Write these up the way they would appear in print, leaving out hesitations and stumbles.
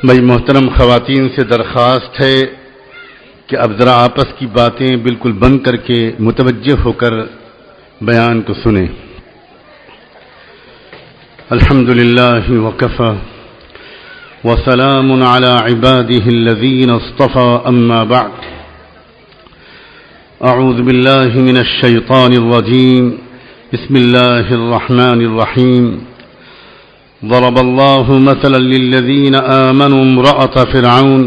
بھائی محترم خواتین سے درخواست ہے کہ اب ذرا آپس کی باتیں بالکل بند کر کے متوجہ ہو کر بیان کو سنیں. الحمدللہ وکفی وسلام علی عباده الذین اصطفى اما بعد. اعوذ باللہ من الشیطان الرجیم. بسم اللہ الرحمن الرحیم. ضرب الله مثلا للذين آمنوا امرأة فرعون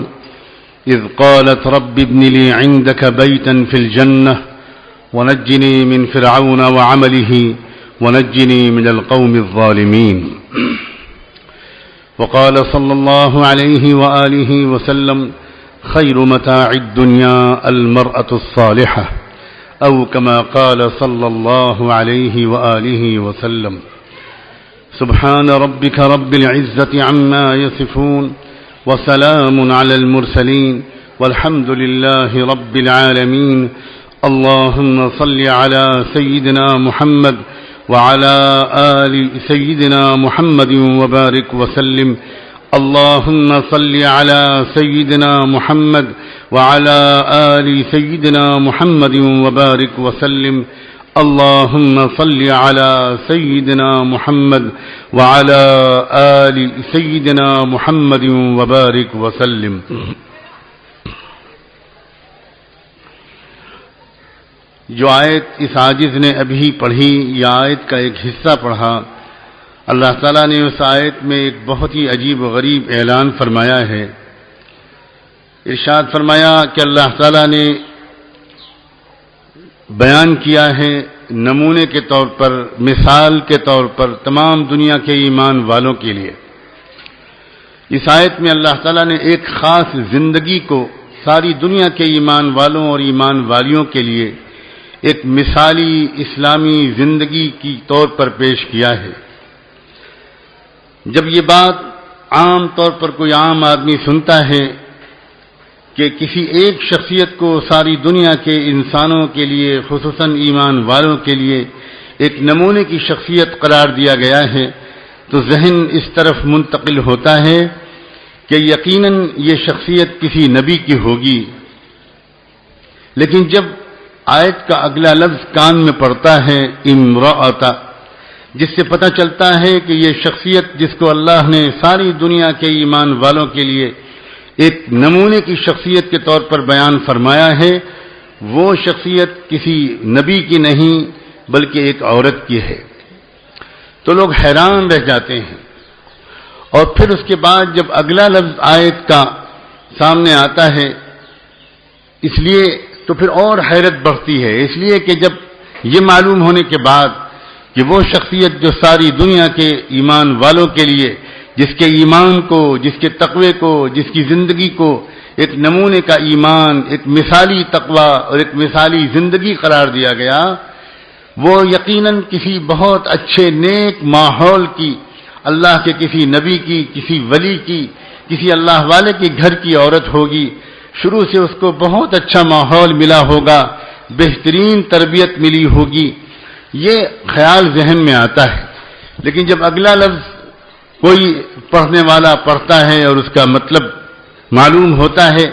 إذ قالت رب ابن لي عندك بيتا في الجنة ونجني من فرعون وعمله ونجني من القوم الظالمين. وقال صلى الله عليه وآله وسلم خير متاع الدنيا المرأة الصالحة أو كما قال صلى الله عليه وآله وسلم. سبحان ربك رب العزة عما يصفون وسلام على المرسلين والحمد لله رب العالمين. اللهم صل على سيدنا محمد وعلى آل سيدنا محمد وبارك وسلم. اللهم صل على سيدنا محمد وعلى آل سيدنا محمد وبارك وسلم. اللهم صل على سيدنا محمد وعلى آل سيدنا محمد وبارك وسلم. جو آیت اس عاجز نے ابھی پڑھی، یہ آیت کا ایک حصہ پڑھا. اللہ تعالیٰ نے اس آیت میں ایک بہت ہی عجیب و غریب اعلان فرمایا ہے. ارشاد فرمایا کہ اللہ تعالیٰ نے بیان کیا ہے نمونے کے طور پر، مثال کے طور پر تمام دنیا کے ایمان والوں کے لیے. اس آیت میں اللہ تعالیٰ نے ایک خاص زندگی کو ساری دنیا کے ایمان والوں اور ایمان والیوں کے لیے ایک مثالی اسلامی زندگی کی طور پر پیش کیا ہے. جب یہ بات عام طور پر کوئی عام آدمی سنتا ہے کہ کسی ایک شخصیت کو ساری دنیا کے انسانوں کے لیے، خصوصاً ایمان والوں کے لیے ایک نمونے کی شخصیت قرار دیا گیا ہے، تو ذہن اس طرف منتقل ہوتا ہے کہ یقیناً یہ شخصیت کسی نبی کی ہوگی. لیکن جب آیت کا اگلا لفظ کان میں پڑتا ہے امرأۃ، جس سے پتہ چلتا ہے کہ یہ شخصیت جس کو اللہ نے ساری دنیا کے ایمان والوں کے لیے ایک نمونے کی شخصیت کے طور پر بیان فرمایا ہے، وہ شخصیت کسی نبی کی نہیں بلکہ ایک عورت کی ہے، تو لوگ حیران رہ جاتے ہیں. اور پھر اس کے بعد جب اگلا لفظ آیت کا سامنے آتا ہے، اس لیے تو پھر اور حیرت بڑھتی ہے، اس لیے کہ جب یہ معلوم ہونے کے بعد کہ وہ شخصیت جو ساری دنیا کے ایمان والوں کے لیے، جس کے ایمان کو، جس کے تقوی کو، جس کی زندگی کو ایک نمونے کا ایمان، ایک مثالی تقوی اور ایک مثالی زندگی قرار دیا گیا، وہ یقیناً کسی بہت اچھے نیک ماحول کی، اللہ کے کسی نبی کی، کسی ولی کی، کسی اللہ والے کے گھر کی عورت ہوگی. شروع سے اس کو بہت اچھا ماحول ملا ہوگا، بہترین تربیت ملی ہوگی، یہ خیال ذہن میں آتا ہے. لیکن جب اگلا لفظ کوئی پڑھنے والا پڑھتا ہے اور اس کا مطلب معلوم ہوتا ہے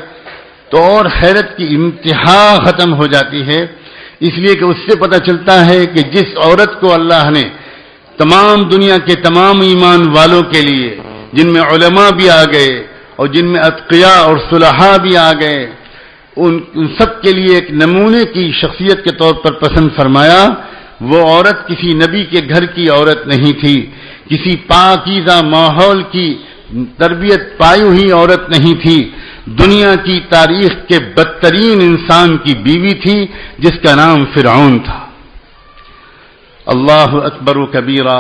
تو اور حیرت کی انتہا ختم ہو جاتی ہے، اس لیے کہ اس سے پتہ چلتا ہے کہ جس عورت کو اللہ نے تمام دنیا کے تمام ایمان والوں کے لیے، جن میں علماء بھی آ گئے اور جن میں اتقیاء اور صلحاء بھی آ گئے، ان سب کے لیے ایک نمونے کی شخصیت کے طور پر پسند فرمایا، وہ عورت کسی نبی کے گھر کی عورت نہیں تھی، کسی پاکیزہ ماحول کی تربیت پائی ہوئی عورت نہیں تھی، دنیا کی تاریخ کے بدترین انسان کی بیوی تھی جس کا نام فرعون تھا. اللہ اکبر و کبیرہ.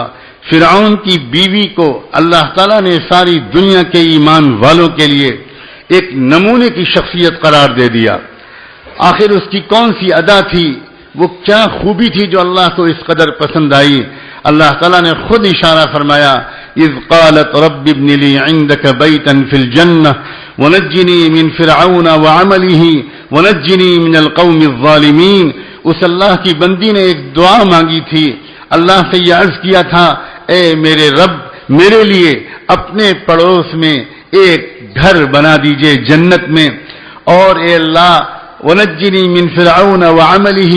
فرعون کی بیوی کو اللہ تعالیٰ نے ساری دنیا کے ایمان والوں کے لیے ایک نمونے کی شخصیت قرار دے دیا. آخر اس کی کون سی ادا تھی، وہ کیا خوبی تھی جو اللہ کو اس قدر پسند آئی؟ اللہ تعالیٰ نے خود اشارہ فرمایا، اذ قالت رب ابن لی عندک بیتا فی الجنہ ونجنی من فرعون وعملہ ونجنی من القوم الظالمین. اس اللہ کی بندی نے ایک دعا مانگی تھی، اللہ سے یہ عرض کیا تھا، اے میرے رب، میرے لیے اپنے پڑوس میں ایک گھر بنا دیجئے جنت میں، اور اے اللہ ونجنی من فرعون وعملہ،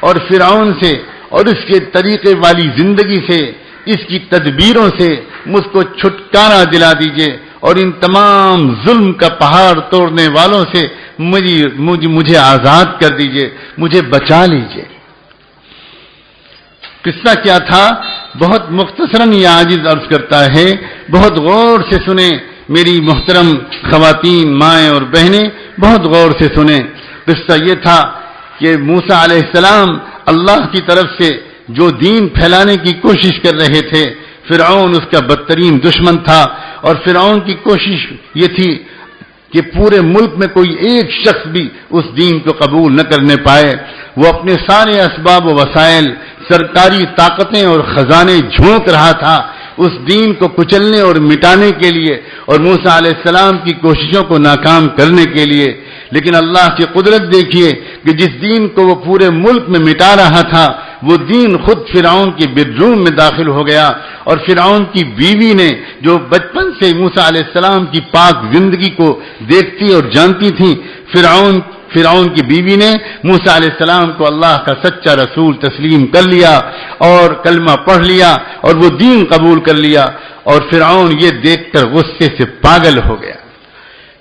اور فرعون سے اور اس کے طریقے والی زندگی سے، اس کی تدبیروں سے مجھ کو چھٹکارا دلا دیجئے، اور ان تمام ظلم کا پہاڑ توڑنے والوں سے مجھے آزاد کر دیجئے، مجھے بچا لیجئے۔ قصہ کیا تھا؟ بہت مختصراً یہ عاجز عرض کرتا ہے، بہت غور سے سنیں میری محترم خواتین، مائیں اور بہنیں، بہت غور سے سنیں۔ قصہ یہ تھا کہ موسیٰ علیہ السلام اللہ کی طرف سے جو دین پھیلانے کی کوشش کر رہے تھے، فرعون اس کا بدترین دشمن تھا، اور فرعون کی کوشش یہ تھی کہ پورے ملک میں کوئی ایک شخص بھی اس دین کو قبول نہ کرنے پائے۔ وہ اپنے سارے اسباب و وسائل، سرکاری طاقتیں اور خزانے جھونک رہا تھا اس دین کو کچلنے اور مٹانے کے لیے، اور موسیٰ علیہ السلام کی کوششوں کو ناکام کرنے کے لیے۔ لیکن اللہ کی قدرت دیکھیے کہ جس دین کو وہ پورے ملک میں مٹا رہا تھا، وہ دین خود فرعون کی بیڈ روم میں داخل ہو گیا، اور فرعون کی بیوی نے، جو بچپن سے موسیٰ علیہ السلام کی پاک زندگی کو دیکھتی اور جانتی تھی، فرعون کی بیوی نے موسیٰ علیہ السلام کو اللہ کا سچا رسول تسلیم کر لیا اور کلمہ پڑھ لیا اور وہ دین قبول کر لیا، اور فرعون یہ دیکھ کر غصے سے پاگل ہو گیا۔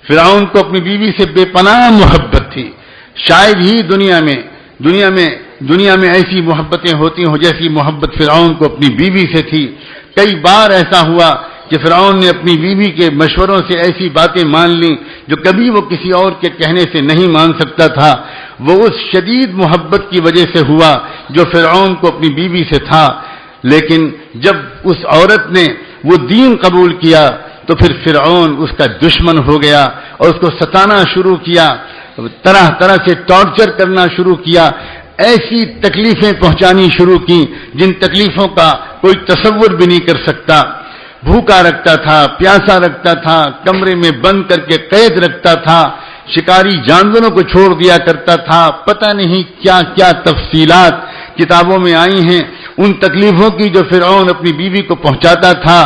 فرعون کو اپنی بیوی سے بے پناہ محبت تھی، شاید ہی دنیا میں ایسی محبتیں ہوتی ہوں جیسی محبت فرعون کو اپنی بیوی سے تھی۔ کئی بار ایسا ہوا کہ فرعون نے اپنی بیوی کے مشوروں سے ایسی باتیں مان لیں جو کبھی وہ کسی اور کے کہنے سے نہیں مان سکتا تھا۔ وہ اس شدید محبت کی وجہ سے ہوا جو فرعون کو اپنی بیوی سے تھا، لیکن جب اس عورت نے وہ دین قبول کیا تو پھر فرعون اس کا دشمن ہو گیا اور اس کو ستانا شروع کیا، طرح طرح سے ٹارچر کرنا شروع کیا، ایسی تکلیفیں پہنچانی شروع کی جن تکلیفوں کا کوئی تصور بھی نہیں کر سکتا۔ بھوکا رکھتا تھا، پیاسا رکھتا تھا، کمرے میں بند کر کے قید رکھتا تھا، شکاری جانوروں کو چھوڑ دیا کرتا تھا، پتہ نہیں کیا کیا تفصیلات کتابوں میں آئی ہیں ان تکلیفوں کی جو فرعون اپنی بیوی کو پہنچاتا تھا۔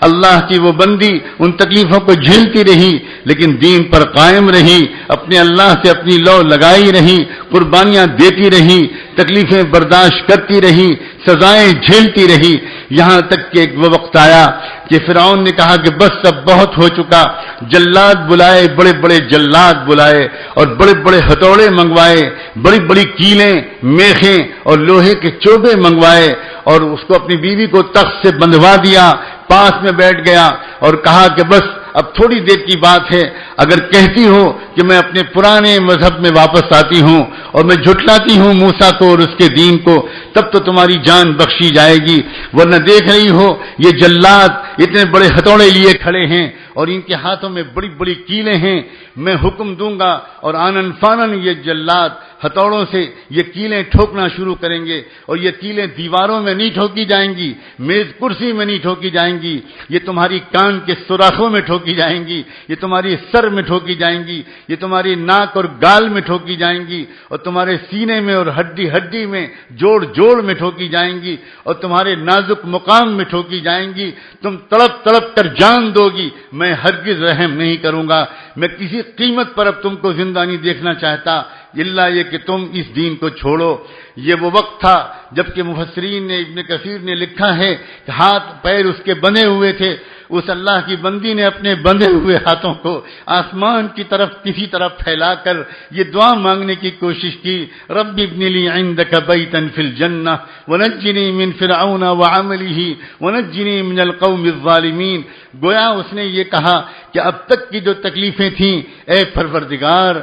اللہ کی وہ بندی ان تکلیفوں کو جھیلتی رہی، لیکن دین پر قائم رہی، اپنے اللہ سے اپنی لو لگائی رہی، قربانیاں دیتی رہی، تکلیفیں برداشت کرتی رہی، سزائیں جھیلتی رہی، یہاں تک کہ ایک وہ وقت آیا کہ فرعون نے کہا کہ بس اب بہت ہو چکا، جلاد بلائے، بڑے بڑے جلاد بلائے اور بڑے بڑے ہتھوڑے منگوائے، بڑی بڑی کیلیں، میخیں اور لوہے کے چوبے منگوائے، اور اس کو اپنی بیوی کو تخت سے بندھوا دیا، پاس میں بیٹھ گیا اور کہا کہ بس اب تھوڑی دیر کی بات ہے، اگر کہتی ہو کہ میں اپنے پرانے مذہب میں واپس آتی ہوں اور میں جھٹلاتی ہوں موسیٰ کو اور اس کے دین کو، تب تو تمہاری جان بخشی جائے گی، ورنہ دیکھ رہی ہو یہ جلاد اتنے بڑے ہتھوڑے لیے کھڑے ہیں اور ان کے ہاتھوں میں بڑی بڑی کیلیں ہیں، میں حکم دوں گا اور آنن فانن یہ جلاد ہتھوڑوں سے یہ کیلیں ٹھوکنا شروع کریں گے، اور یہ کیلیں دیواروں میں نہیں ٹھوکی جائیں گی، میز کرسی میں نہیں ٹھوکی جائیں گی، یہ تمہاری کان کے سوراخوں میں ٹھوکی جائیں گی، یہ تمہاری سر میں ٹھوکی جائیں گی، یہ تمہاری ناک اور گال میں ٹھوکی جائیں گی، اور تمہارے سینے میں اور ہڈی ہڈی میں جوڑ جوڑ میں ٹھوکی جائیں گی، اور تمہارے نازک مقام میں ٹھوکی جائیں گی، تم تڑپ تڑپ کر جان دو گی، میں ہرگز رحم نہیں کروں گا، میں کسی قیمت پر اب تم کو زندہ نہیں دیکھنا چاہتا اللہ یہ کہ تم اس دین کو چھوڑو۔ یہ وہ وقت تھا جبکہ مفسرین نے، ابن کثیر نے لکھا ہے کہ ہاتھ پیر اس کے بندھے ہوئے تھے، اس اللہ کی بندی نے اپنے بندھے ہوئے ہاتھوں کو آسمان کی طرف کسی طرف پھیلا کر یہ دعا مانگنے کی کوشش کی، رب ابن لی عندک بیتا فی الجنہ ونجنی من فرعون وعملہ ونجنی من القوم الظالمین۔ گویا اس نے یہ کہا کہ اب تک کی جو تکلیفیں تھیں، اے پروردگار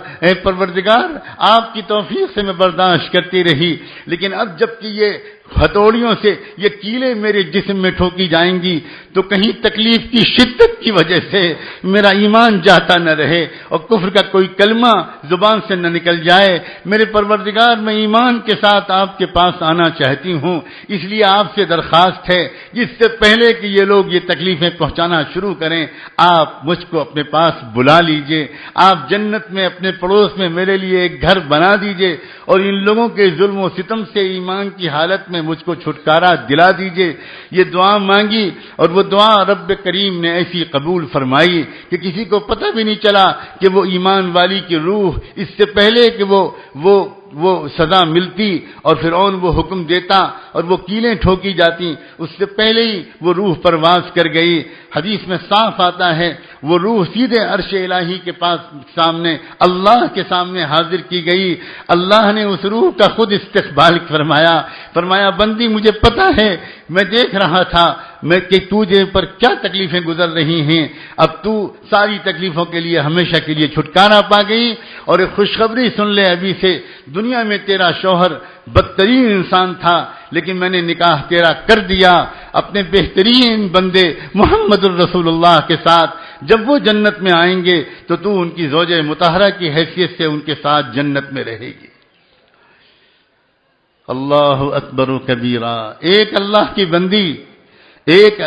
آپ کی توفیق سے میں برداشت کرتی رہی، لیکن اب جب کہ یہ ہتھوڑیوں سے یہ کیلیں میرے جسم میں ٹھوکی جائیں گی تو کہیں تکلیف کی شدت کی وجہ سے میرا ایمان جاتا نہ رہے اور کفر کا کوئی کلمہ زبان سے نہ نکل جائے۔ میرے پروردگار میں ایمان کے ساتھ آپ کے پاس آنا چاہتی ہوں، اس لیے آپ سے درخواست ہے اس سے پہلے کہ یہ لوگ یہ تکلیفیں پہنچانا شروع کریں، آپ مجھ مجھ کو اپنے پاس بلا لیجئے، آپ جنت میں اپنے پڑوس میں میرے لیے ایک گھر بنا دیجئے، اور ان لوگوں کے ظلم و ستم سے ایمان کی حالت میں مجھ کو چھٹکارا دلا دیجئے۔ یہ دعا مانگی اور وہ دعا رب کریم نے ایسی قبول فرمائی کہ کسی کو پتہ بھی نہیں چلا کہ وہ ایمان والی کی روح اس سے پہلے کہ وہ سزا ملتی اور فرعون وہ حکم دیتا اور وہ کیلیں ٹھوکی جاتی، اس سے پہلے ہی وہ روح پرواز کر گئی۔ حدیث میں صاف آتا ہے وہ روح سیدھے عرش الہی کے پاس سامنے اللہ کے سامنے حاضر کی گئی۔ اللہ نے اس روح کا خود استقبال فرمایا بندی مجھے پتہ ہے، میں دیکھ رہا تھا کہ تجھے پر کیا تکلیفیں گزر رہی ہیں، اب تو ساری تکلیفوں کے لیے ہمیشہ کے لیے چھٹکارا پا گئی، اور ایک خوشخبری سن لے ابھی سے، دنیا میں تیرا شوہر بدترین انسان تھا لیکن میں نے نکاح تیرا کر دیا اپنے بہترین بندے محمد الرسول اللہ کے ساتھ، جب وہ جنت میں آئیں گے تو ان کی زوجہ مطہرہ کی حیثیت سے ان کے ساتھ جنت میں رہے گی۔ اللہ اکبر و کبیرہ، ایک اللہ کی بندی، ایک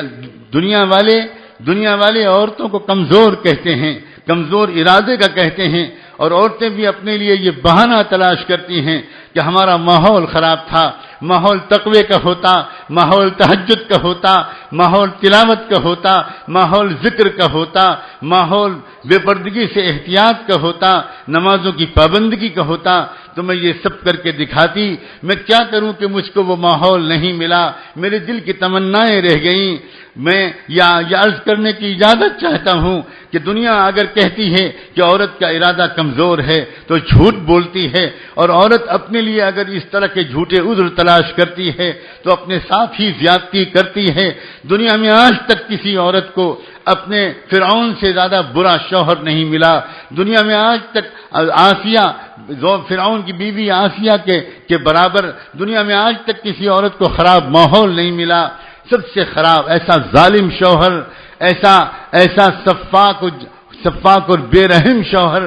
دنیا والے عورتوں کو کمزور کہتے ہیں، کمزور ارادے کا کہتے ہیں، اور عورتیں بھی اپنے لیے یہ بہانہ تلاش کرتی ہیں کہ ہمارا ماحول خراب تھا، ماحول تقوی کا ہوتا، ماحول تہجد کا ہوتا، ماحول تلاوت کا ہوتا، ماحول ذکر کا ہوتا، ماحول بے پردگی سے احتیاط کا ہوتا، نمازوں کی پابندگی کا ہوتا تو میں یہ سب کر کے دکھاتی۔ میں کیا کروں کہ مجھ کو وہ ماحول نہیں ملا، میرے دل کی تمنائیں رہ گئیں۔ میں یہ عرض کرنے کی اجازت چاہتا ہوں کہ دنیا اگر کہتی ہے کہ عورت کا ارادہ کمزور ہے تو جھوٹ بولتی ہے، اور عورت اپنے لیے اگر اس طرح کے جھوٹے عذر تلاش کرتی ہے تو اپنے ساتھ ہی زیادتی کرتی ہے۔ دنیا میں آج تک کسی عورت کو اپنے فرعون سے زیادہ برا شوہر نہیں ملا، دنیا میں آج تک آسیہ فرعون کی بیوی آسیہ کے برابر دنیا میں آج تک کسی عورت کو خراب ماحول نہیں ملا۔ سب سے خراب ایسا ظالم شوہر، ایسا سفاک اور بے رحم شوہر،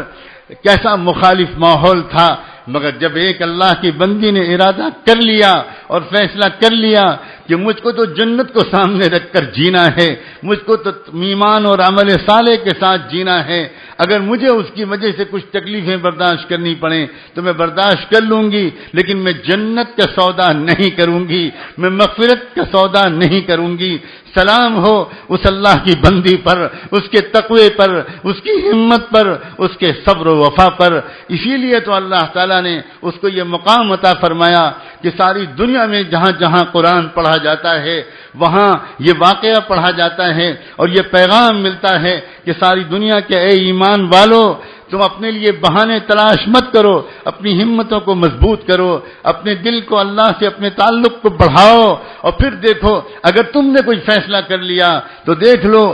کیسا مخالف ماحول تھا، مگر جب ایک اللہ کی بندی نے ارادہ کر لیا اور فیصلہ کر لیا کہ مجھ کو تو جنت کو سامنے رکھ کر جینا ہے، مجھ کو تو ایمان اور عمل صالح کے ساتھ جینا ہے، اگر مجھے اس کی وجہ سے کچھ تکلیفیں برداشت کرنی پڑیں تو میں برداشت کر لوں گی، لیکن میں جنت کا سودا نہیں کروں گی، میں مغفرت کا سودا نہیں کروں گی۔ سلام ہو اس اللہ کی بندی پر، اس کے تقوی پر، اس کی ہمت پر، اس کے صبر و وفا پر۔ اسی لیے تو اللہ تعالیٰ نے اس کو یہ مقام عطا فرمایا کہ ساری دنیا میں جہاں جہاں قرآن پڑھا جاتا ہے وہاں یہ واقعہ پڑھا جاتا ہے اور یہ پیغام ملتا ہے کہ ساری دنیا کے اے ایمان والو، تم اپنے لیے بہانے تلاش مت کرو، اپنی ہمتوں کو مضبوط کرو، اپنے دل کو اللہ سے اپنے تعلق کو بڑھاؤ، اور پھر دیکھو اگر تم نے کوئی فیصلہ کر لیا تو دیکھ لو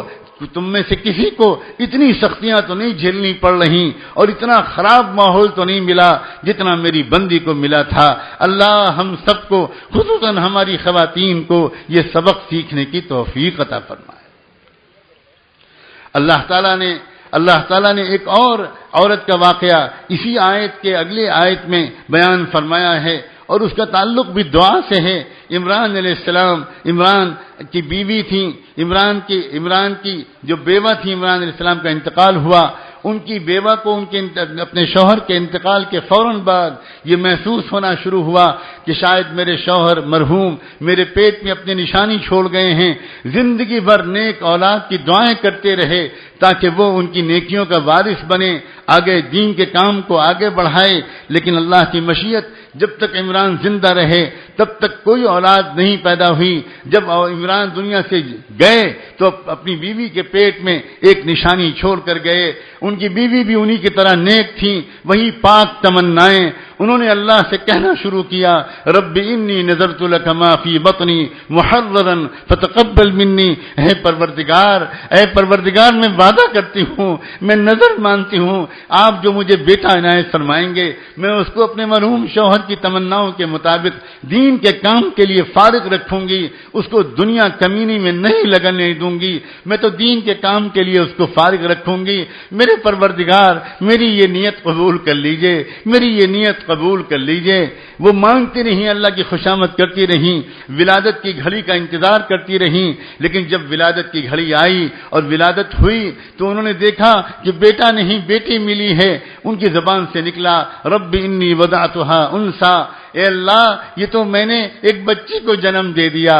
تم میں سے کسی کو اتنی سختیاں تو نہیں جھیلنی پڑ رہی اور اتنا خراب ماحول تو نہیں ملا جتنا میری بندی کو ملا تھا۔ اللہ ہم سب کو، خصوصاً ہماری خواتین کو، یہ سبق سیکھنے کی توفیق عطا فرمائے۔ اللہ تعالیٰ نے ایک اور عورت کا واقعہ اسی آیت کے اگلے آیت میں بیان فرمایا ہے، اور اس کا تعلق بھی دعا سے ہے۔ عمران علیہ السلام، عمران کی بیوی تھیں، عمران کی جو بیوہ تھی، عمران علیہ السلام کا انتقال ہوا، ان کی بیوہ کو اپنے شوہر کے انتقال کے فوراً بعد یہ محسوس ہونا شروع ہوا کہ شاید میرے شوہر مرحوم میرے پیٹ میں اپنی نشانی چھوڑ گئے ہیں، زندگی بھر نیک اولاد کی دعائیں کرتے رہے تاکہ وہ ان کی نیکیوں کا وارث بنے، آگے دین کے کام کو آگے بڑھائے، لیکن اللہ کی مشیت جب تک عمران زندہ رہے تب تک کوئی اولاد نہیں پیدا ہوئی۔ جب عمران دنیا سے گئے تو اپنی بیوی کے پیٹ میں ایک نشانی چھوڑ کر گئے۔ ان کی بیوی بھی انہی کی طرح نیک تھیں، وہی پاک تمنائیں۔ انہوں نے اللہ سے کہنا شروع کیا، رب انی نذرت لک ما فی بطنی محررا فتقبل منی، اے پروردگار میں وعدہ کرتی ہوں، میں نظر مانتی ہوں، آپ جو مجھے بیٹا عنایت فرمائیں گے میں اس کو اپنے مرحوم شوہر کی تمناؤں کے مطابق دین کے کام کے لیے فارغ رکھوں گی، اس کو دنیا کمینی میں نہیں لگنے دوں گی، میں تو دین کے کام کے لیے اس کو فارغ رکھوں گی۔ میرے پروردگار میری یہ نیت قبول کر لیجئے، میری یہ نیت قبول کر لیجئے۔ وہ مانگتی رہیں، اللہ کی خوشامد کرتی رہیں، ولادت کی گھڑی کا انتظار کرتی رہیں، لیکن جب ولادت کی گھڑی آئی اور ولادت ہوئی تو انہوں نے دیکھا کہ بیٹا نہیں بیٹی ملی ہے۔ ان کی زبان سے نکلا رب انی وضعتها انثى، اے اللہ یہ تو میں نے ایک بچی کو جنم دے دیا۔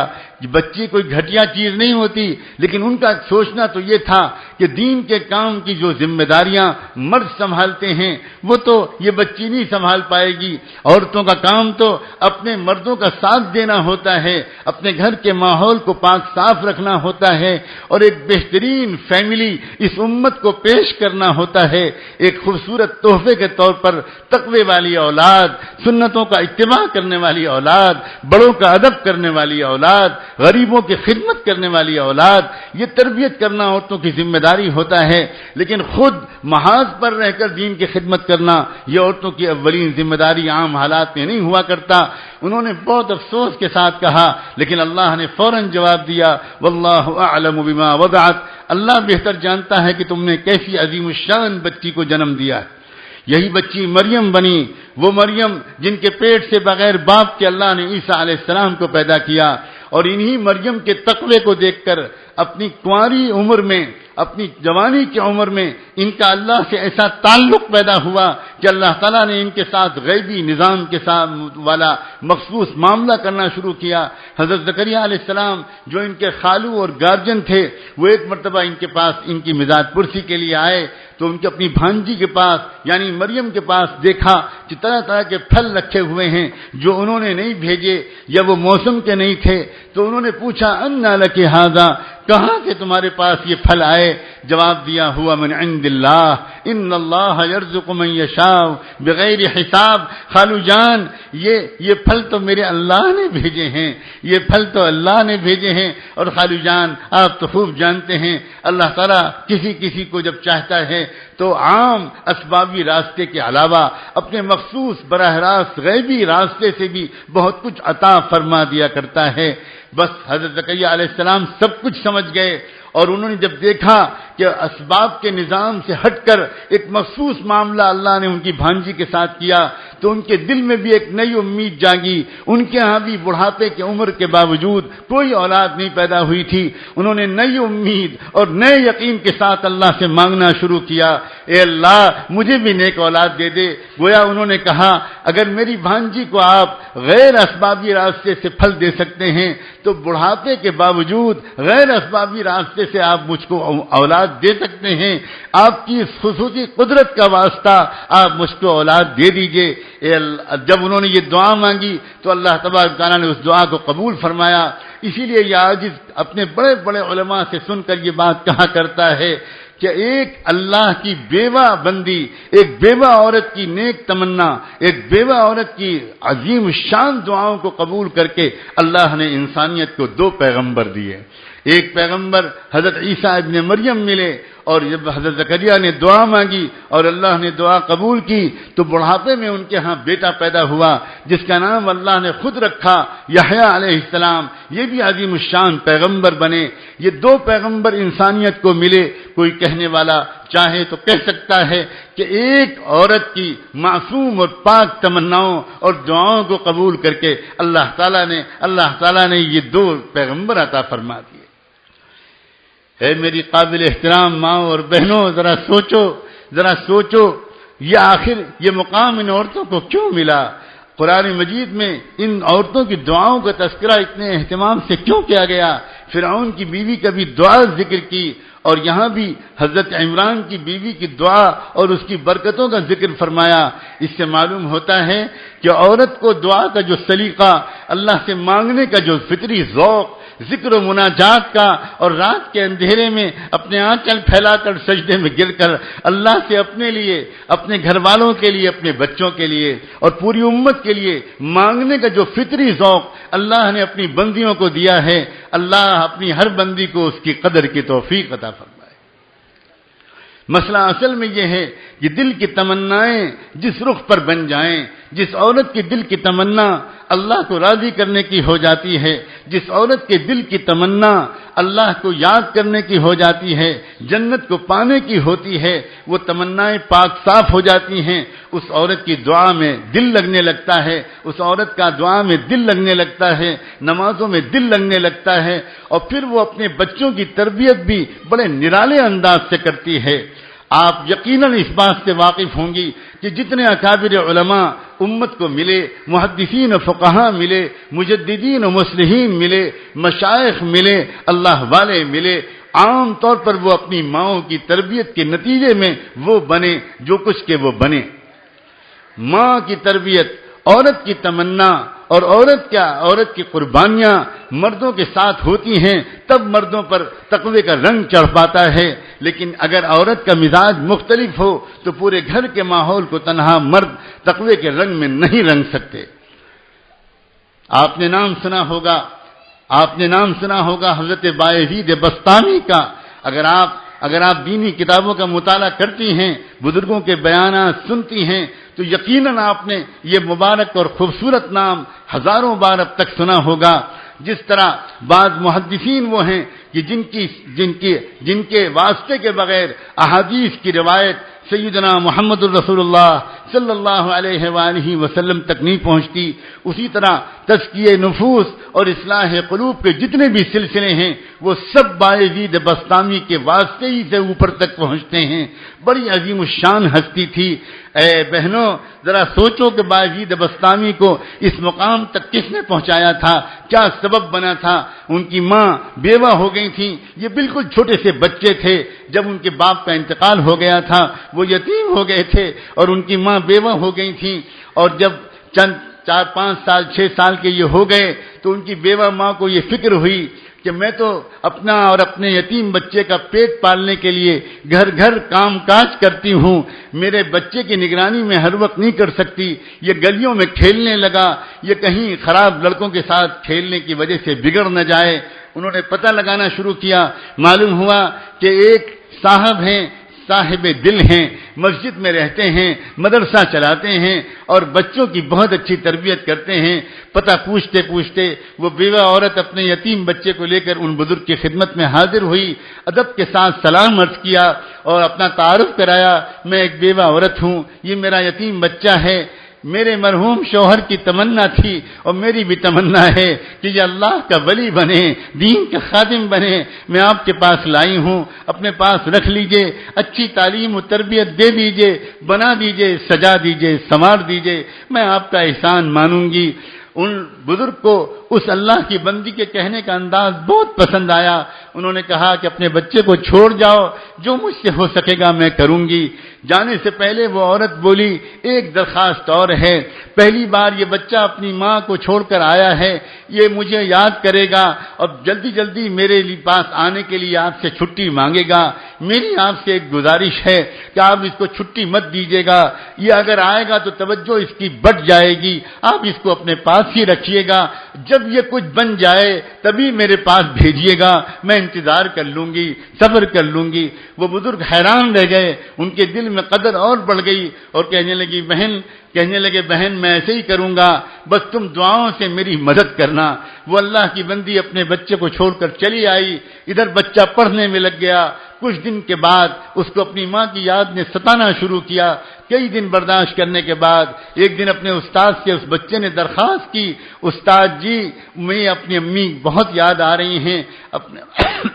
بچی کوئی گھٹیا چیز نہیں ہوتی، لیکن ان کا سوچنا تو یہ تھا کہ دین کے کام کی جو ذمہ داریاں مرد سنبھالتے ہیں وہ تو یہ بچی نہیں سنبھال پائے گی۔ عورتوں کا کام تو اپنے مردوں کا ساتھ دینا ہوتا ہے، اپنے گھر کے ماحول کو پاک صاف رکھنا ہوتا ہے، اور ایک بہترین فیملی اس امت کو پیش کرنا ہوتا ہے، ایک خوبصورت تحفے کے طور پر تقوی والی اولاد، سنتوں کا اتباع کرنے والی اولاد، بڑوں کا ادب کرنے والی اولاد، غریبوں کی خدمت کرنے والی اولاد، یہ تربیت کرنا عورتوں کی ذمہ داری ہوتا ہے۔ لیکن خود محاذ پر رہ کر دین کی خدمت کرنا یہ عورتوں کی اولین ذمہ داری عام حالات میں نہیں ہوا کرتا۔ انہوں نے بہت افسوس کے ساتھ کہا، لیکن اللہ نے فوراً جواب دیا واللہ اعلم بما وضعت، اللہ بہتر جانتا ہے کہ تم نے کیسی عظیم الشان بچی کو جنم دیا ہے۔ یہی بچی مریم بنی، وہ مریم جن کے پیٹ سے بغیر باپ کے اللہ نے عیسیٰ علیہ السلام کو پیدا کیا، اور انہی مریم کے تقوی کو دیکھ کر اپنی کنواری عمر میں، اپنی جوانی کی عمر میں ان کا اللہ سے ایسا تعلق پیدا ہوا کہ اللہ تعالیٰ نے ان کے ساتھ غیبی نظام کے ساتھ والا مخصوص معاملہ کرنا شروع کیا۔ حضرت زکریا علیہ السلام جو ان کے خالو اور گارجن تھے، وہ ایک مرتبہ ان کے پاس ان کی مزاج پرسی کے لیے آئے تو ان کے اپنی بھانجی کے پاس یعنی مریم کے پاس دیکھا کہ طرح طرح کے پھل رکھے ہوئے ہیں جو انہوں نے نہیں بھیجے یا وہ موسم کے نہیں تھے، تو انہوں نے پوچھا انا لک ھذا، کہاں سے تمہارے پاس یہ پھل آئے؟ جواب دیا ہوا من عند اللہ ان اللہ یرزق من یشاء بغیر حساب۔ خالو جان یہ پھل تو میرے اللہ نے بھیجے ہیں، یہ پھل تو اللہ نے بھیجے ہیں۔ اور خالو جان آپ تو خوب جانتے ہیں اللہ تعالیٰ کسی کو جب چاہتا ہے تو عام اسبابی راستے کے علاوہ اپنے مخصوص براہ راست غیبی راستے سے بھی بہت کچھ عطا فرما دیا کرتا ہے۔ بس حضرت زکریا علیہ السلام سب کچھ سمجھ گئے، اور انہوں نے جب دیکھا کہ اسباب کے نظام سے ہٹ کر ایک مخصوص معاملہ اللہ نے ان کی بھانجی کے ساتھ کیا تو ان کے دل میں بھی ایک نئی امید جاگی۔ ان کے ہاں بھی بڑھاپے کی عمر کے باوجود کوئی اولاد نہیں پیدا ہوئی تھی۔ انہوں نے نئی امید اور نئے یقین کے ساتھ اللہ سے مانگنا شروع کیا، اے اللہ مجھے بھی نیک اولاد دے دے۔ گویا انہوں نے کہا اگر میری بھانجی کو آپ غیر اسبابی راستے سے پھل دے سکتے ہیں تو بڑھاپے کے باوجود غیر اسبابی راستے سے آپ مجھ کو اولاد دے سکتے ہیں۔ آپ کی اس خصوصی قدرت کا واسطہ آپ مجھ کو اولاد دے دیجئے۔ جب انہوں نے یہ دعا مانگی تو اللہ تبارک و تعالیٰ نے اس دعا کو قبول فرمایا۔ اسی لیے یہ عاجز اپنے بڑے بڑے علماء سے سن کر یہ بات کہا کرتا ہے کہ ایک اللہ کی بیوہ بندی، ایک بیوہ عورت کی نیک تمنا، ایک بیوہ عورت کی عظیم شان دعاؤں کو قبول کر کے اللہ نے انسانیت کو دو پیغمبر دیے۔ ایک پیغمبر حضرت عیسیٰ ابن مریم ملے، اور جب حضرت زکریا نے دعا مانگی اور اللہ نے دعا قبول کی تو بڑھاپے میں ان کے ہاں بیٹا پیدا ہوا جس کا نام اللہ نے خود رکھا یحییٰ علیہ السلام۔ یہ بھی عظیم الشان پیغمبر بنے۔ یہ دو پیغمبر انسانیت کو ملے۔ کوئی کہنے والا چاہے تو کہہ سکتا ہے کہ ایک عورت کی معصوم اور پاک تمناؤں اور دعاؤں کو قبول کر کے اللہ تعالیٰ نے یہ دو پیغمبر عطا فرما دیے۔ اے میری قابل احترام ماں اور بہنوں، ذرا سوچو یہ آخر یہ مقام ان عورتوں کو کیوں ملا؟ قرآن مجید میں ان عورتوں کی دعاؤں کا تذکرہ اتنے اہتمام سے کیوں کیا گیا؟ فرعون کی بیوی کا بھی دعا ذکر کی، اور یہاں بھی حضرت عمران کی بیوی کی دعا اور اس کی برکتوں کا ذکر فرمایا۔ اس سے معلوم ہوتا ہے کہ عورت کو دعا کا جو سلیقہ، اللہ سے مانگنے کا جو فطری ذوق، ذکر و مناجات کا، اور رات کے اندھیرے میں اپنے آنچل پھیلا کر سجدے میں گر کر اللہ سے اپنے لیے، اپنے گھر والوں کے لیے، اپنے بچوں کے لیے اور پوری امت کے لیے مانگنے کا جو فطری ذوق اللہ نے اپنی بندیوں کو دیا ہے، اللہ اپنی ہر بندی کو اس کی قدر کی توفیق عطا فرمائے۔ مسئلہ اصل میں یہ ہے کہ دل کی تمنائیں جس رخ پر بن جائیں، جس عورت کے دل کی تمنا اللہ کو راضی کرنے کی ہو جاتی ہے، جس عورت کے دل کی تمنا اللہ کو یاد کرنے کی ہو جاتی ہے، جنت کو پانے کی ہوتی ہے، وہ تمنائیں پاک صاف ہو جاتی ہیں، اس عورت کی دعا میں دل لگنے لگتا ہے، اس عورت کا دعا میں دل لگنے لگتا ہے، نمازوں میں دل لگنے لگتا ہے، اور پھر وہ اپنے بچوں کی تربیت بھی بڑے نرالے انداز سے کرتی ہے۔ آپ یقیناً اس بات سے واقف ہوں گی کہ جتنے اکابر علماء امت کو ملے، محدثین و فقہاء ملے، مجددین و مصلحین ملے، مشائخ ملے، اللہ والے ملے، عام طور پر وہ اپنی ماؤں کی تربیت کے نتیجے میں وہ بنے جو کچھ کے وہ بنے۔ ماں کی تربیت، عورت کی تمنا اور عورت کی قربانیاں مردوں کے ساتھ ہوتی ہیں، تب مردوں پر تقوی کا رنگ چڑھ پاتا ہے، لیکن اگر عورت کا مزاج مختلف ہو تو پورے گھر کے ماحول کو تنہا مرد تقوی کے رنگ میں نہیں رنگ سکتے۔ آپ نے نام سنا ہوگا حضرت بایزید بسطامی کا۔ اگر آپ دینی کتابوں کا مطالعہ کرتی ہیں، بزرگوں کے بیانات سنتی ہیں، تو یقیناً آپ نے یہ مبارک اور خوبصورت نام ہزاروں بار اب تک سنا ہوگا۔ جس طرح بعض محدثین وہ ہیں کہ جن کے واسطے کے بغیر احادیث کی روایت سیدنا محمد الرسول اللہ صلی اللہ علیہ وآلہ وسلم تک نہیں پہنچتی، اسی طرح تزکیہ نفوس اور اصلاح قلوب کے جتنے بھی سلسلے ہیں وہ سب بایزید بسطامی کے واسطے ہی سے اوپر تک پہنچتے ہیں۔ بڑی عظیم الشان ہستی تھی۔ اے بہنوں، ذرا سوچو کہ بایزید بسطامی کو اس مقام تک کس نے پہنچایا تھا، کیا سبب بنا تھا۔ ان کی ماں بیوہ ہو گئی تھیں، یہ بالکل چھوٹے سے بچے تھے جب ان کے باپ کا انتقال ہو گیا تھا، وہ یتیم ہو گئے تھے اور ان کی ماں بیوہ ہو گئی تھیں، اور جب چند 4-5 سال 6 سال کے یہ ہو گئے تو ان کی بیوہ ماں کو یہ فکر ہوئی کہ میں تو اپنا اور اپنے یتیم بچے کا پیٹ پالنے کے لیے گھر گھر کام کاج کرتی ہوں، میرے بچے کی نگرانی میں ہر وقت نہیں کر سکتی، یہ گلیوں میں کھیلنے لگا، یہ کہیں خراب لڑکوں کے ساتھ کھیلنے کی وجہ سے بگڑ نہ جائے۔ انہوں نے پتہ لگانا شروع کیا، معلوم ہوا کہ ایک صاحب دل ہیں، مسجد میں رہتے ہیں، مدرسہ چلاتے ہیں اور بچوں کی بہت اچھی تربیت کرتے ہیں۔ پتہ پوچھتے پوچھتے وہ بیوہ عورت اپنے یتیم بچے کو لے کر ان بزرگ کی خدمت میں حاضر ہوئی، ادب کے ساتھ سلام عرض کیا اور اپنا تعارف کرایا، میں ایک بیوہ عورت ہوں، یہ میرا یتیم بچہ ہے، میرے مرحوم شوہر کی تمنا تھی اور میری بھی تمنا ہے کہ یہ اللہ کا ولی بنے، دین کا خادم بنے، میں آپ کے پاس لائی ہوں، اپنے پاس رکھ لیجئے، اچھی تعلیم و تربیت دے دیجئے، بنا دیجئے، سجا دیجئے، سنوار دیجئے، میں آپ کا احسان مانوں گی۔ ان بزرگ کو اس اللہ کی بندی کے کہنے کا انداز بہت پسند آیا۔ انہوں نے کہا کہ اپنے بچے کو چھوڑ جاؤ، جو مجھ سے ہو سکے گا میں کروں گی۔ جانے سے پہلے وہ عورت بولی، ایک درخواست اور ہے، پہلی بار یہ بچہ اپنی ماں کو چھوڑ کر آیا ہے، یہ مجھے یاد کرے گا اور جلدی جلدی میرے پاس آنے کے لیے آپ سے چھٹی مانگے گا۔ میری آپ سے ایک گزارش ہے کہ آپ اس کو چھٹی مت دیجیے گا، یہ اگر آئے گا تو توجہ اس کی بڑھ جائے گی، آپ اس کو اپنے پاس ہی رکھیے گا، جب یہ کچھ بن جائے تبھی میرے پاس بھیجیے گا، میں انتظار کر لوں گی، صبر کر لوں گی۔ وہ بزرگ حیران رہ گئے، ان کے دل میں قدر اور بڑھ گئی اور کہنے لگے بہن میں ایسے ہی کروں گا، بس تم دعاؤں سے میری مدد کرنا۔ وہ اللہ کی بندی اپنے بچے کو چھوڑ کر چلی آئی، ادھر بچہ پڑھنے میں لگ گیا۔ کچھ دن کے بعد اس کو اپنی ماں کی یاد نے ستانا شروع کیا۔ کئی دن برداشت کرنے کے بعد ایک دن اپنے استاد سے اس بچے نے درخواست کی، استاد جی میں اپنی امی بہت یاد آ رہی ہیں،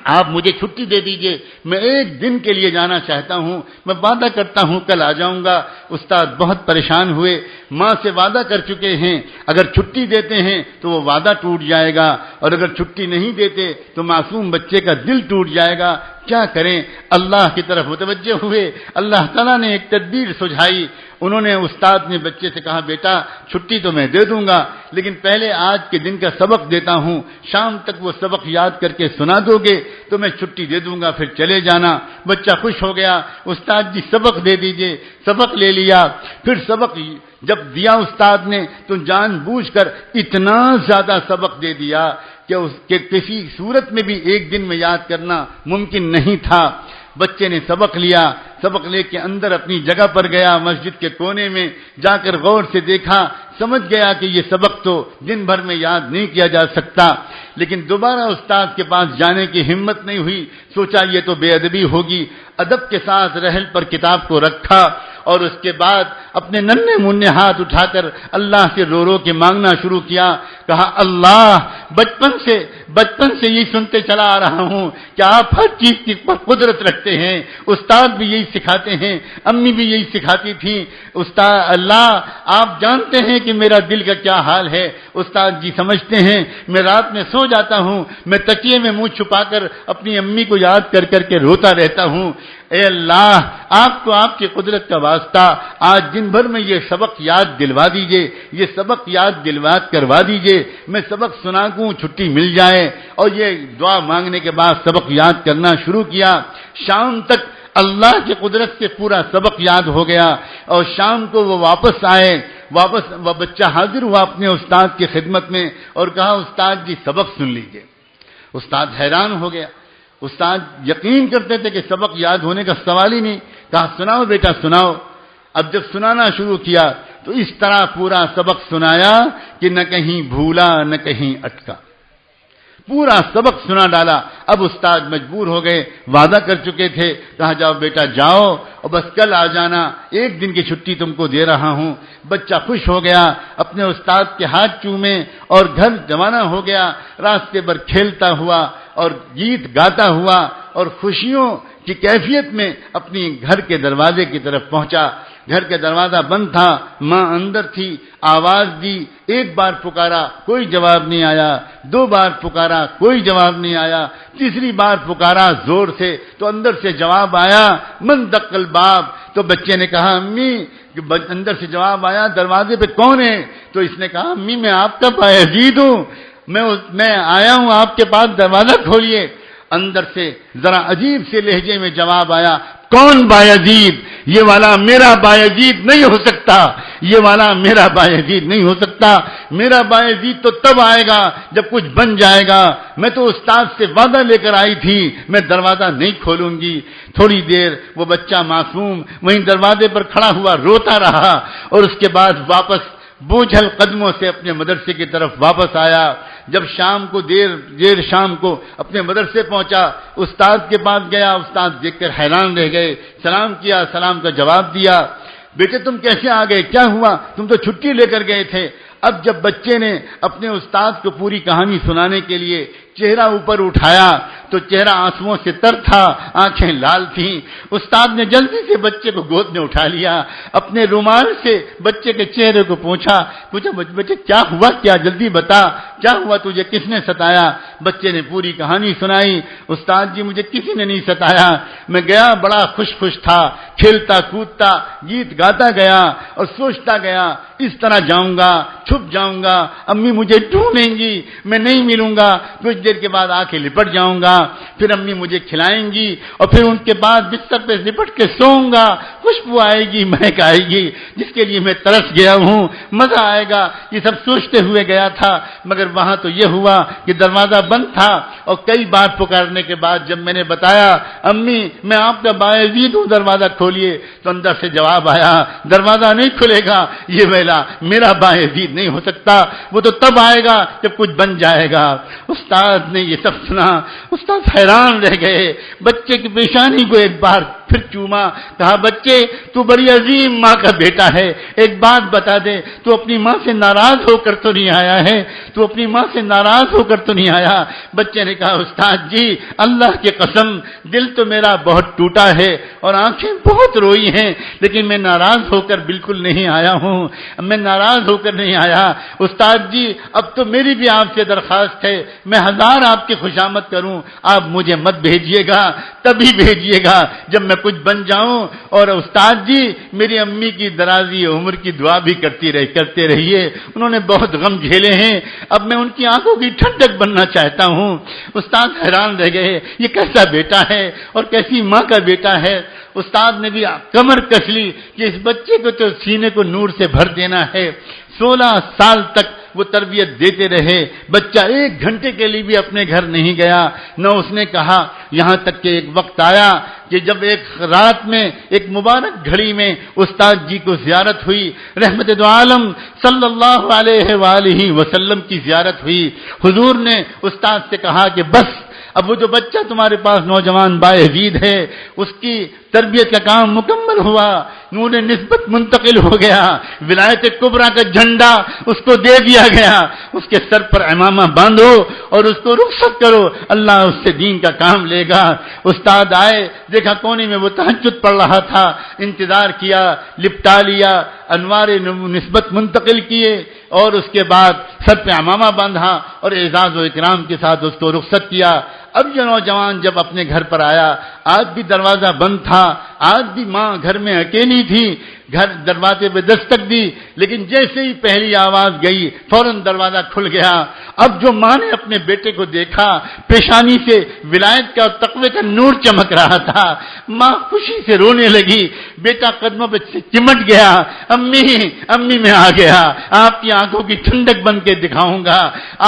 آپ مجھے چھٹی دے دیجئے، میں ایک دن کے لیے جانا چاہتا ہوں، میں وعدہ کرتا ہوں کل آ جاؤں گا۔ استاد بہت پریشان ہوئے، ماں سے وعدہ کر چکے ہیں، اگر چھٹی دیتے ہیں تو وہ وعدہ ٹوٹ جائے گا اور اگر چھٹی نہیں دیتے تو معصوم بچے کا دل ٹوٹ جائے گا، کیا کریں؟ اللہ کی طرف متوجہ ہوئے، اللہ تعالیٰ نے ایک تدبیر سجھائی۔ انہوں نے استاد نے بچے سے کہا بیٹا چھٹی تو میں دے دوں گا لیکن پہلے آج کے دن کا سبق دیتا ہوں، شام تک وہ سبق یاد کر کے سنا دو گے تو میں چھٹی دے دوں گا، پھر چلے جانا۔ بچہ خوش ہو گیا، استاد جی سبق دے دیجئے، سبق لے لیا۔ پھر سبق جب دیا استاد نے تو جان بوجھ کر اتنا زیادہ سبق دے دیا کہ کسی صورت میں بھی ایک دن میں یاد کرنا ممکن نہیں تھا۔ بچے نے سبق لیا، سبق لے کے اندر اپنی جگہ پر گیا، مسجد کے کونے میں جا کر غور سے دیکھا، سمجھ گیا کہ یہ سبق تو دن بھر میں یاد نہیں کیا جا سکتا، لیکن دوبارہ استاد کے پاس جانے کی ہمت نہیں ہوئی، سوچا یہ تو بے ادبی ہوگی، ادب کے ساتھ رحل پر کتاب کو رکھا اور اس کے بعد اپنے ننھے منھے ہاتھ اٹھا کر اللہ سے رو رو کے مانگنا شروع کیا، کہا اللہ بچپن سے یہی سنتے چلا آ رہا ہوں کہ آپ ہر چیز کی قدرت رکھتے ہیں، استاد بھی یہی سکھاتے ہیں، امی بھی یہی سکھاتی تھی، استاد اللہ آپ جانتے ہیں کہ میرا دل کا کیا حال ہے، استاد جی سمجھتے ہیں، میں رات میں سو جاتا ہوں، میں تکیے میں منہ چھپا کر اپنی امی کو یاد کر کر کے روتا رہتا ہوں، اے اللہ آپ کو آپ کی قدرت کا واسطہ آج دن بھر میں یہ سبق یاد دلوا دیجئے، یہ سبق یاد دلوا کروا دیجئے، میں سبق سنا کوں چھٹی مل جائے، اور یہ دعا مانگنے کے بعد سبق یاد کرنا شروع کیا، شام تک اللہ کی قدرت سے پورا سبق یاد ہو گیا، اور شام کو وہ واپس آئے، وہ بچہ حاضر ہوا اپنے استاد کی خدمت میں اور کہا استاد جی سبق سن لیجئے۔ استاد حیران ہو گیا، استاد یقین کرتے تھے کہ سبق یاد ہونے کا سوال ہی نہیں، کہا سناؤ بیٹا سناؤ۔ اب جب سنانا شروع کیا تو اس طرح پورا سبق سنایا کہ نہ کہیں بھولا نہ کہیں اٹکا، پورا سبق سنا ڈالا۔ اب استاد مجبور ہو گئے، وعدہ کر چکے تھے، کہا جاؤ بیٹا جاؤ اور بس کل آ جانا، ایک دن کی چھٹی تم کو دے رہا ہوں۔ بچہ خوش ہو گیا، اپنے استاد کے ہاتھ چومے اور گھر روانہ ہو گیا، راستے پر کھیلتا ہوا اور گیت گاتا ہوا اور خوشیوں کی کیفیت میں اپنی گھر کے دروازے کی طرف پہنچا۔ گھر کا دروازہ بند تھا، ماں اندر تھی، آواز دی، ایک بار پکارا کوئی جواب نہیں آیا، دو بار پکارا کوئی جواب نہیں آیا، تیسری بار پکارا زور سے تو اندر سے جواب آیا، من دق الباب، تو بچے نے کہا امی اندر سے جواب آیا دروازے پہ کون ہے؟ تو اس نے کہا امی میں آپ کا بایزید ہوں، میں آیا ہوں آپ کے پاس، دروازہ کھولیے۔ اندر سے ذرا عجیب سے لہجے میں جواب آیا، کون بایزید؟ یہ والا میرا بایزید نہیں ہو سکتا، یہ والا میرا بایزید نہیں ہو سکتا، میرا بایزید تو تب آئے گا جب کچھ بن جائے گا، میں تو استاد سے وعدہ لے کر آئی تھی، میں دروازہ نہیں کھولوں گی۔ تھوڑی دیر وہ بچہ معصوم وہیں دروازے پر کھڑا ہوا روتا رہا اور اس کے بعد واپس بوجھل قدموں سے اپنے مدرسے کی طرف واپس آیا۔ جب شام کو دیر شام کو اپنے مدرسے پہنچا، استاد کے پاس گیا، استاد دیکھ کر حیران رہ گئے، سلام کیا، سلام کا جواب دیا، بیٹے تم کیسے آ گئے، کیا ہوا، تم تو چھٹی لے کر گئے تھے۔ اب جب بچے نے اپنے استاد کو پوری کہانی سنانے کے لیے چہرہ اوپر اٹھایا تو چہرہ آنسوؤں سے تر تھا، آنکھیں لال تھیں۔ استاد نے جلدی سے بچے کو گود میں اٹھا لیا، اپنے رومال سے بچے کے چہرے کو پوچھا بیٹے کیا ہوا، کیا جلدی بتا، کیا ہوا تجھے، کس نے ستایا؟ بچے نے پوری کہانی سنائی، استاد جی مجھے کسی نے نہیں ستایا، میں گیا بڑا خوش تھا، کھیلتا کودتا گیت گاتا گیا اور سوچتا گیا اس طرح جاؤں گا، چھپ جاؤں گا، امی مجھے ڈھونڈیں گی، میں نہیں ملوں گا، کچھ دیر کے بعد آ کے لپٹ جاؤں گا، پھر امی مجھے کھلائیں گی اور پھر ان کے بعد بستر پہ لپٹ کے سوؤں گا، خوشبو آئے گی، مہک آئے گی جس کے لیے میں ترس گیا ہوں، مزہ آئے گا، یہ سب سوچتے ہوئے گیا تھا، مگر وہاں تو یہ ہوا کہ دروازہ بند تھا اور کئی بار پکارنے کے بعد جب میں نے بتایا امی میں آپ کا بایزید ہوں دروازہ کھولیے، تو اندر سے جواب آیا دروازہ نہیں کھلے گا، یہ میرا بایزید نہیں ہو سکتا، وہ تو تب آئے گا جب کچھ بن جائے گا۔ استاد نے یہ سب سنا، استاد حیران رہ گئے، بچے کی پیشانی کو ایک بار پھر چوما، کہا بچے تو بڑی عظیم ماں کا بیٹا ہے، ایک بات بتا دے تو اپنی ماں سے ناراض ہو کر تو نہیں آیا ہے، تو اپنی ماں سے ناراض ہو کر تو نہیں آیا؟ بچے نے کہا استاد جی اللہ کی قسم دل تو میرا بہت ٹوٹا ہے اور آنکھیں بہت روئی ہیں، لیکن میں ناراض ہو کر بالکل نہیں آیا ہوں، میں ناراض ہو کر نہیں آیا۔ استاد جی اب تو میری بھی آپ سے درخواست ہے، میں 1000 آپ کی خوشامد کروں، آپ مجھے مت بھیجیے گا، تبھی بھیجیے گا جب میں کچھ بن جاؤں، اور استاد جی میری امی کی درازی عمر کی دعا بھی کرتے رہیے، انہوں نے بہت غم جھیلے ہیں، اب میں ان کی آنکھوں کی ٹھنڈک بننا چاہتا ہوں۔ استاد حیران رہ گئے، یہ کیسا بیٹا ہے اور کیسی ماں کا بیٹا ہے۔ استاد نے بھی کمر کس لی کہ اس بچے کو تو سینے کو نور سے بھر دینا ہے۔ 16 سال تک وہ تربیت دیتے رہے. بچہ 1 گھنٹے کے لیے بھی اپنے گھر نہیں گیا، نہ اس نے کہا، یہاں تک کہ ایک وقت آیا کہ جب ایک رات میں ایک مبارک گھڑی میں استاد جی کو زیارت ہوئی، رحمت دو عالم صلی اللہ علیہ وآلہ وسلم کی زیارت ہوئی. حضور نے استاد سے کہا کہ بس اب وہ جو بچہ تمہارے پاس نوجوان باعزید ہے اس کی تربیت کا کام مکمل ہوا، نور نسبت منتقل ہو گیا، ولایت کبریٰ کا جھنڈا اس کو دے دیا گیا، اس کے سر پر عمامہ باندھو اور اس کو رخصت کرو، اللہ اس سے دین کا کام لے گا. استاد آئے، دیکھا کونے میں وہ تہجد پڑھ رہا تھا، انتظار کیا، لپٹا لیا، انوار نسبت منتقل کیے اور اس کے بعد سر پہ عمامہ باندھا اور اعزاز و اکرام کے ساتھ اس کو رخصت کیا. اب یہ نوجوان جب اپنے گھر پر آیا، آج بھی دروازہ بند تھا، آج بھی ماں گھر میں اکیلی تھی، گھر دروازے پہ دستک دی، لیکن جیسے ہی پہلی آواز گئی فوراً دروازہ کھل گیا. اب جو ماں نے اپنے بیٹے کو دیکھا، پیشانی سے ولایت کا اور تقوی کا نور چمک رہا تھا، ماں خوشی سے رونے لگی. بیٹا قدموں پہ چمٹ گیا، امی امی میں آ گیا، آپ کی آنکھوں کی ٹھنڈک بن کے دکھاؤں گا،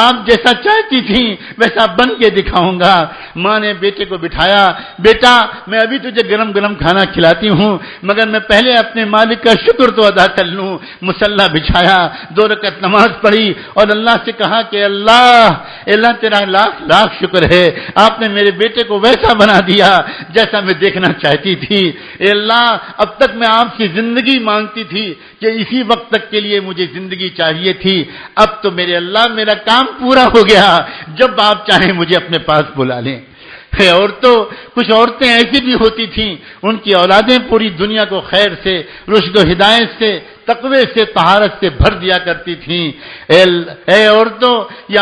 آپ جیسا چاہتی تھیں ویسا بن کے دکھاؤں گا. ماں نے بیٹے کو بٹھایا، بیٹا میں ابھی تجھے گرم گرم کھانا کھلاتی ہوں، مگر میں پہلے اپنے مالک کا شکر تو ادا کر لوں. مصلی بچھایا، 2 رکعت نماز پڑھی اور اللہ سے کہا کہ اللہ تیرا لاکھ لاکھ شکر ہے، آپ نے میرے بیٹے کو ویسا بنا دیا جیسا میں دیکھنا چاہتی تھی. اے اللہ، اب تک میں آپ سے زندگی مانگتی تھی کہ اسی وقت تک کے لیے مجھے زندگی چاہیے تھی، اب تو میرے اللہ میرا کام پورا ہو گیا، جب آپ چاہیں مجھے اپنے پاس بلا لیں. عورتوں، کچھ عورتیں ایسی بھی ہوتی تھیں، ان کی اولادیں پوری دنیا کو خیر سے، رشد و ہدایت سے، تقوی سے، طہارت سے بھر دیا کرتی تھیں. اے عورتوں، یہ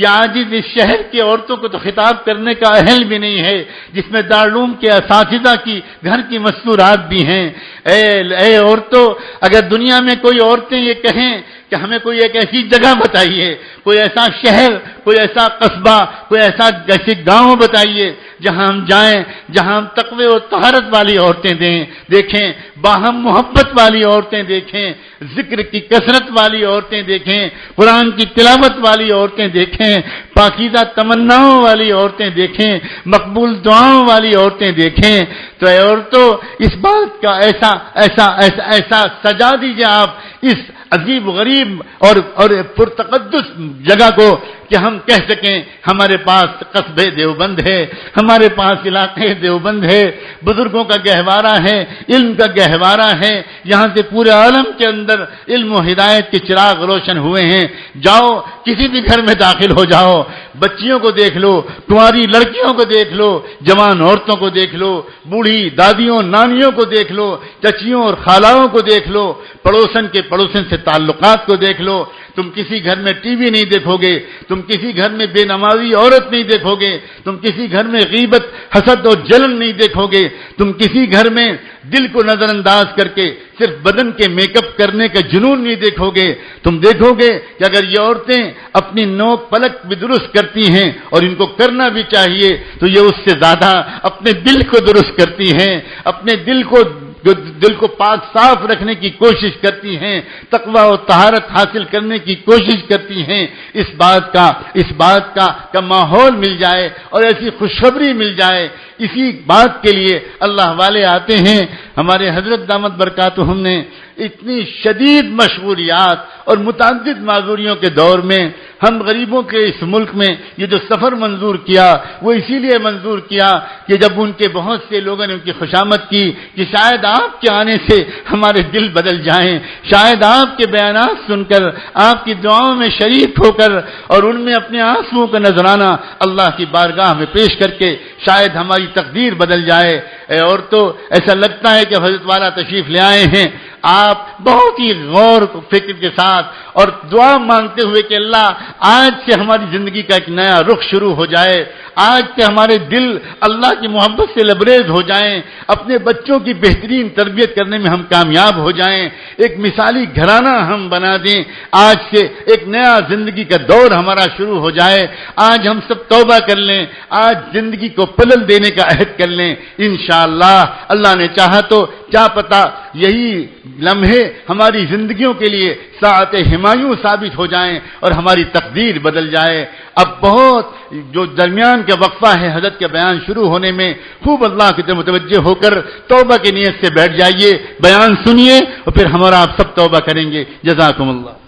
عاجز اس شہر کی عورتوں کو تو خطاب کرنے کا اہل بھی نہیں ہے، جس میں دارالعلوم کے اساتذہ کی گھر کی مستورات بھی ہیں. اے عورتوں، اگر دنیا میں کوئی عورتیں یہ کہیں کہ ہمیں کوئی ایک ایسی جگہ بتائیے، کوئی ایسا شہر، کوئی ایسا قصبہ، کوئی ایسا گاؤں بتائیے جہاں ہم جائیں، جہاں ہم تقوی و طہارت والی عورتیں دیکھیں، باہم محبت والی عورتیں دیکھیں، ذکر کی کثرت والی عورتیں دیکھیں، قرآن کی تلاوت والی عورتیں دیکھیں، پاکیزہ تمناؤں والی عورتیں دیکھیں، مقبول دعاؤں والی عورتیں دیکھیں، تو اے عورتوں، اس بات کا ایسا سجا دیجئے آپ اس عجیب غریب اور پرتقدس جگہ کو کہ ہم کہہ سکیں ہمارے پاس قصبے دیوبند ہے، ہمارے پاس علاقے دیوبند ہے، بزرگوں کا گہوارہ ہے، علم کا گہوارہ ہے، یہاں سے پورے عالم کے اندر علم و ہدایت کے چراغ روشن ہوئے ہیں. جاؤ کسی بھی گھر میں داخل ہو جاؤ، بچیوں کو دیکھ لو، کنواری لڑکیوں کو دیکھ لو، جوان عورتوں کو دیکھ لو، بوڑھی دادیوں نانیوں کو دیکھ لو، چچیوں اور خالاؤں کو دیکھ لو، پڑوسن کے پڑوسن سے تعلقات کو دیکھ لو. تم کسی گھر میں ٹی وی نہیں دیکھو گے، تم کسی گھر میں بے نمازی عورت نہیں دیکھو گے، تم کسی گھر میں غیبت، حسد اور جلن نہیں دیکھو گے، تم کسی گھر میں دل کو نظر انداز کر کے صرف بدن کے میک اپ کرنے کا جنون نہیں دیکھو گے. تم دیکھو گے کہ اگر یہ عورتیں اپنی نوک پلک بھی درست کرتی ہیں اور ان کو کرنا بھی چاہیے تو یہ اس سے زیادہ اپنے دل کو درست کرتی ہیں، اپنے دل کو پاک صاف رکھنے کی کوشش کرتی ہیں، تقوی و طہارت حاصل کرنے کی کوشش کرتی ہیں. اس بات کا ماحول مل جائے اور ایسی خوشخبری مل جائے، اسی بات کے لیے اللہ والے آتے ہیں. ہمارے حضرت دامت برکاتہم نے اتنی شدید مشغولیات اور متعدد معذوریوں کے دور میں ہم غریبوں کے اس ملک میں یہ جو سفر منظور کیا وہ اسی لیے منظور کیا کہ جب ان کے بہت سے لوگوں نے ان کی خوشامد کی کہ شاید آپ کے آنے سے ہمارے دل بدل جائیں، شاید آپ کے بیانات سن کر، آپ کی دعاؤں میں شریک ہو کر اور ان میں اپنے آنسوؤں کا نذرانہ اللہ کی بارگاہ میں پیش کر کے شاید ہماری تقدیر بدل جائے. اے عورتوں، ایسا لگتا ہے کہ حضرت والا تشریف لے آئے ہیں، آپ بہت ہی غور فکر کے ساتھ اور دعا مانگتے ہوئے کہ اللہ آج سے ہماری زندگی کا ایک نیا رخ شروع ہو جائے، آج سے ہمارے دل اللہ کی محبت سے لبریز ہو جائیں، اپنے بچوں کی بہترین تربیت کرنے میں ہم کامیاب ہو جائیں، ایک مثالی گھرانہ ہم بنا دیں، آج سے ایک نیا زندگی کا دور ہمارا شروع ہو جائے. آج ہم سب توبہ کر لیں، آج زندگی کو پلل دینے کا عہد کر لیں. انشاءاللہ اللہ نے چاہا تو کیا پتہ یہی لمحے ہماری زندگیوں کے لیے ساعت ہمایوں ثابت ہو جائیں اور ہماری تقدیر بدل جائے۔ اب بہت جو درمیان کا وقفہ ہے حضرت کے بیان شروع ہونے میں، خوب اللہ کی طرف متوجہ ہو کر توبہ کی نیت سے بیٹھ جائیے، بیان سنیے اور پھر ہمارا آپ سب توبہ کریں گے۔ جزاکم اللہ۔